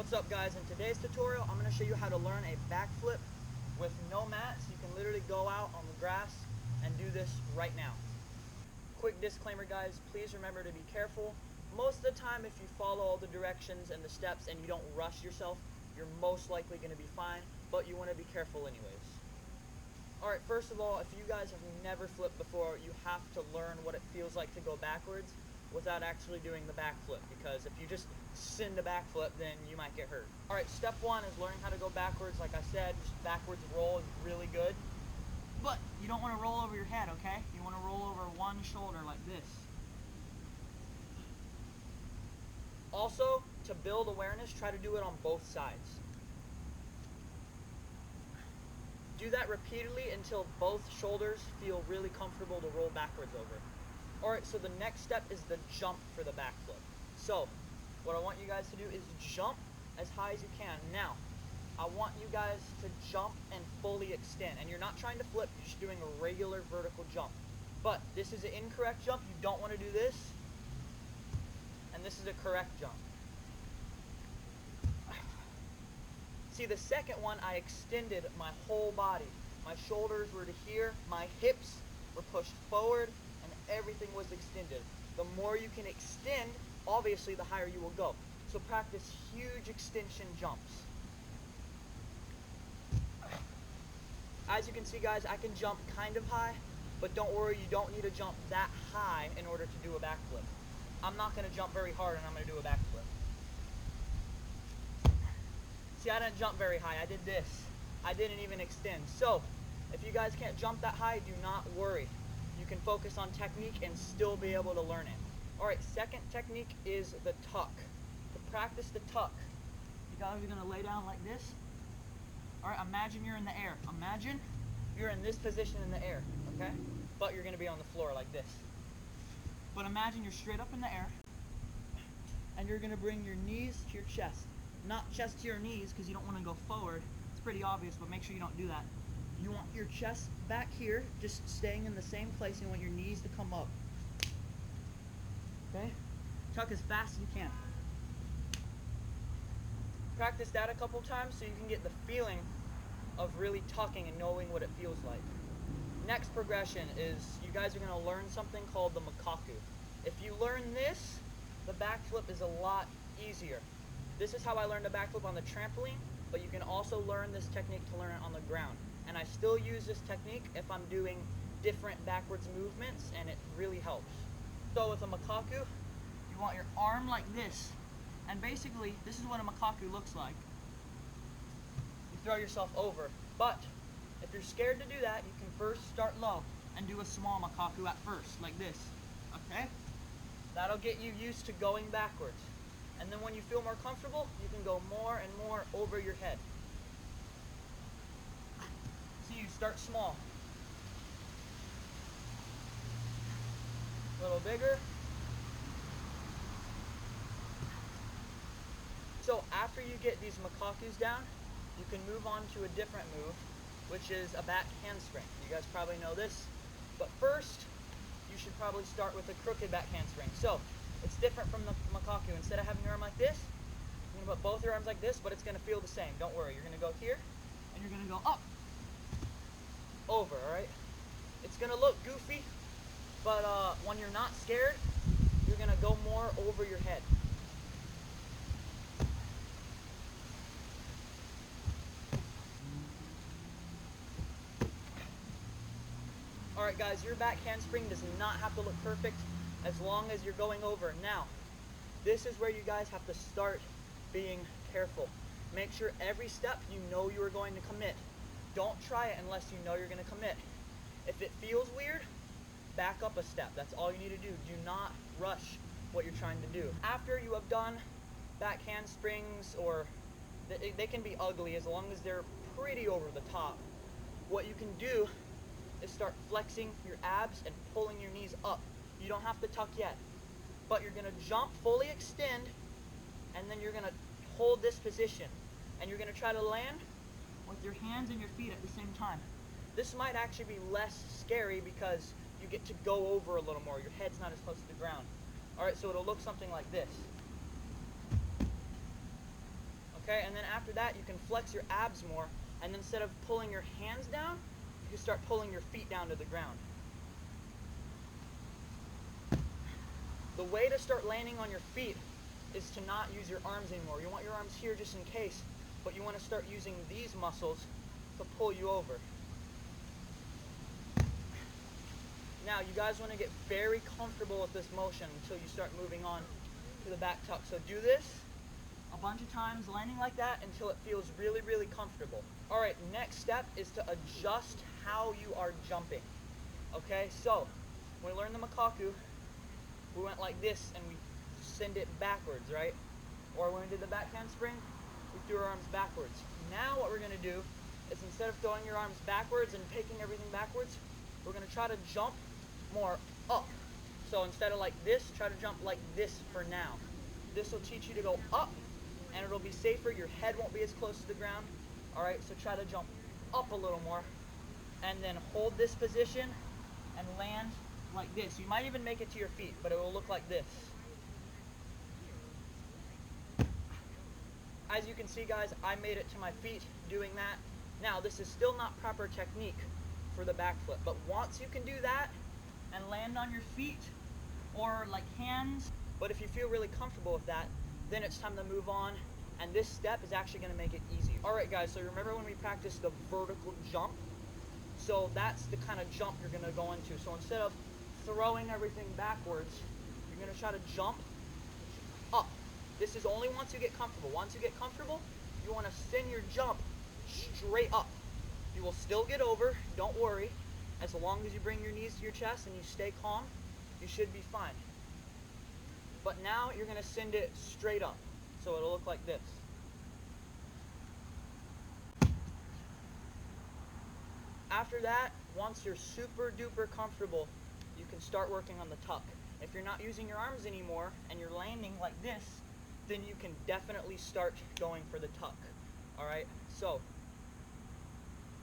What's up guys, in today's tutorial I'm going to show you how to learn a backflip with no mats. You can literally go out on the grass and do this right now. Quick disclaimer guys, please remember to be careful. Most of the time if you follow all the directions and the steps and you don't rush yourself, you're most likely going to be fine, but you want to be careful anyways. Alright, first of all, if you guys have never flipped before, you have to learn what it feels like to go backwards without actually doing the backflip, because if you just send a backflip, then you might get hurt. Alright, step one is learning how to go backwards. Like I said, just backwards roll is really good. But you don't want to roll over your head, okay? You want to roll over one shoulder like this. Also, to build awareness, try to do it on both sides. Do that repeatedly until both shoulders feel really comfortable to roll backwards over. Alright, so the next step is the jump for the backflip. So, what I want you guys to do is jump as high as you can. Now, I want you guys to jump and fully extend. And you're not trying to flip, you're just doing a regular vertical jump. But this is an incorrect jump, you don't want to do this. And this is a correct jump. See, the second one, I extended my whole body. My shoulders were to here, my hips were pushed forward, and everything was extended. The more you can extend, obviously the higher you will go. So practice huge extension jumps. As you can see guys, I can jump kind of high, but don't worry, you don't need to jump that high in order to do a backflip. I'm not going to jump very hard and I'm going to do a backflip. See, I didn't jump very high, I did this. I didn't even extend. So, if you guys can't jump that high, do not worry. You can focus on technique and still be able to learn it. Alright, second technique is the tuck. To practice the tuck, you guys are going to lay down like this. Alright, imagine you're in the air. Imagine you're in this position in the air, okay? But you're going to be on the floor like this. But imagine you're straight up in the air, and you're going to bring your knees to your chest. Not chest to your knees, because you don't want to go forward. It's pretty obvious, but make sure you don't do that. You want your chest back here, just staying in the same place, and you want your knees to come up. Okay? Tuck as fast as you can. Practice that a couple times so you can get the feeling of really tucking and knowing what it feels like. Next progression is you guys are going to learn something called the Makaku. If you learn this, the backflip is a lot easier. This is how I learned a backflip on the trampoline, but you can also learn this technique to learn it on the ground. And I still use this technique if I'm doing different backwards movements, and it really helps. So with a Makaku, you want your arm like this. And basically, this is what a Makaku looks like. You throw yourself over. But, if you're scared to do that, you can first start low and do a small Makaku at first, like this. Okay? That'll get you used to going backwards. And then when you feel more comfortable, you can go more and more over your head. So you start small. A little bigger. So after you get these Makakus down, you can move on to a different move, which is a back handspring. You guys probably know this. But first, you should probably start with a crooked back handspring. So, it's different from the Makaku. Instead of having your arm like this, you're going to put both your arms like this, but it's going to feel the same. Don't worry. You're going to go here, and you're going to go up, over, alright? It's going to look goofy, but when you're not scared, you're going to go more over your head. Alright guys, your back handspring does not have to look perfect as long as you're going over. Now, this is where you guys have to start being careful. Make sure every step you know you are going to commit. Don't try it unless you know you're going to commit. If it feels weird, back up a step. That's all you need to do. Do not rush what you're trying to do. After you have done back handsprings, or they can be ugly as long as they're pretty over the top, what you can do is start flexing your abs and pulling your knees up. You don't have to tuck yet, but you're going to jump, fully extend, and then you're going to hold this position, and you're going to try to land with your hands and your feet at the same time. This might actually be less scary because you get to go over a little more. Your head's not as close to the ground. Alright, so it'll look something like this. Okay, and then after that, you can flex your abs more, and instead of pulling your hands down, you start pulling your feet down to the ground. The way to start landing on your feet is to not use your arms anymore. You want your arms here just in case, but you want to start using these muscles to pull you over. Now, you guys want to get very comfortable with this motion until you start moving on to the back tuck. So do this a bunch of times, landing like that until it feels really, really comfortable. All right, next step is to adjust how you are jumping. Okay, so when we learned the Makaku, we went like this and we send it backwards, right? Or when we did the back handspring, we threw our arms backwards. Now what we're going to do is instead of throwing your arms backwards and taking everything backwards, we're going to try to jump more up. So instead of like this, try to jump like this for now. This will teach you to go up, and it'll be safer. Your head won't be as close to the ground. All right, so try to jump up a little more, and then hold this position and land like this. You might even make it to your feet, but it will look like this. As you can see, guys, I made it to my feet doing that. Now, this is still not proper technique for the backflip, but once you can do that and land on your feet or like hands, but if you feel really comfortable with that, then it's time to move on, and this step is actually going to make it easier. All right, guys, so remember when we practiced the vertical jump? So that's the kind of jump you're going to go into. So instead of throwing everything backwards, you're going to try to jump up. This is only once you get comfortable. Once you get comfortable, you want to send your jump straight up. You will still get over, don't worry. As long as you bring your knees to your chest and you stay calm, you should be fine. But now you're going to send it straight up. So it'll look like this. After that, once you're super duper comfortable, you can start working on the tuck. If you're not using your arms anymore and you're landing like this, then you can definitely start going for the tuck. All right, so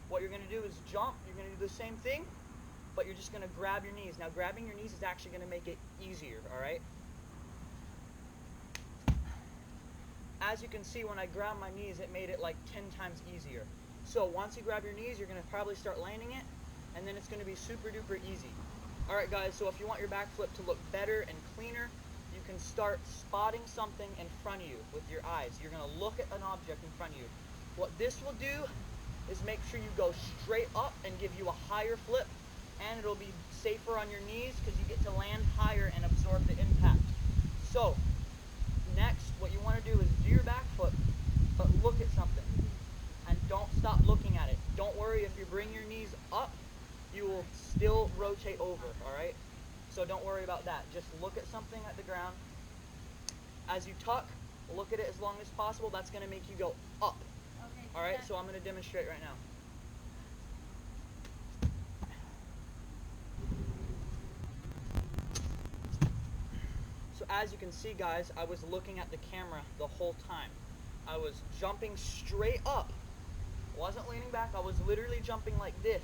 what you're going to do is jump. You're going to do the same thing, but you're just going to grab your knees. Now, grabbing your knees is actually going to make it easier, all right? As you can see, when I grabbed my knees, it made it like 10 times easier. So once you grab your knees, you're going to probably start landing it, and then it's going to be super duper easy. All right, guys, so if you want your backflip to look better and cleaner, you can start spotting something in front of you with your eyes. You're going to look at an object in front of you. What this will do is make sure you go straight up and give you a higher flip, and it'll be safer on your knees because you get to land higher and absorb the impact. So next, what you want to do is do your backflip, but look at something, and don't stop looking at it. Don't worry, if you bring your knees up, you will still rotate over, all right? So don't worry about that. Just look at something at the ground. As you tuck, look at it as long as possible. That's going to make you go up. Okay. All right, so I'm going to demonstrate right now. So as you can see, guys, I was looking at the camera the whole time. I was jumping straight up. Wasn't leaning back. I was literally jumping like this.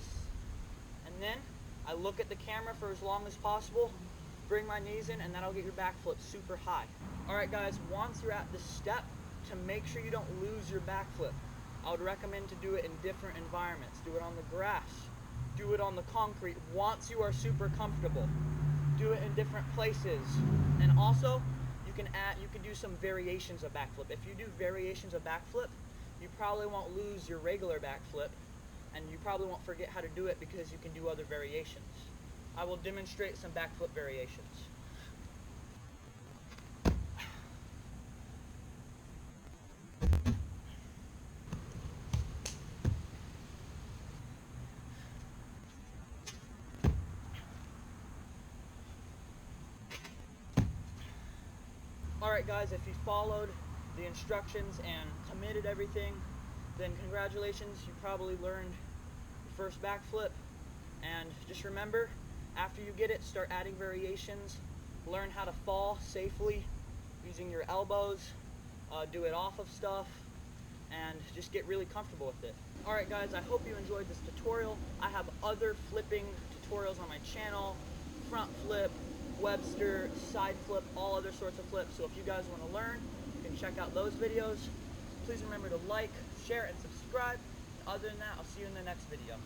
And then I look at the camera for as long as possible, bring my knees in, and that'll get your backflip super high. All right, guys, once you're at this step, to make sure you don't lose your backflip, I would recommend to do it in different environments. Do it on the grass. Do it on the concrete once you are super comfortable. Do it in different places. And also, you can do some variations of backflip. If you do variations of backflip, you probably won't lose your regular backflip, and you probably won't forget how to do it because you can do other variations. I will demonstrate some backflip variations. Alright guys, if you followed the instructions and committed everything, then congratulations, you probably learned your first backflip. And just remember, after you get it, start adding variations. Learn how to fall safely using your elbows. Do it off of stuff, and just get really comfortable with it. Alright guys, I hope you enjoyed this tutorial. I have other flipping tutorials on my channel. Front flip, Webster, side flip, all other sorts of flips. So if you guys want to learn, you can check out those videos. Please remember to like, share, and subscribe. And other than that, I'll see you in the next video.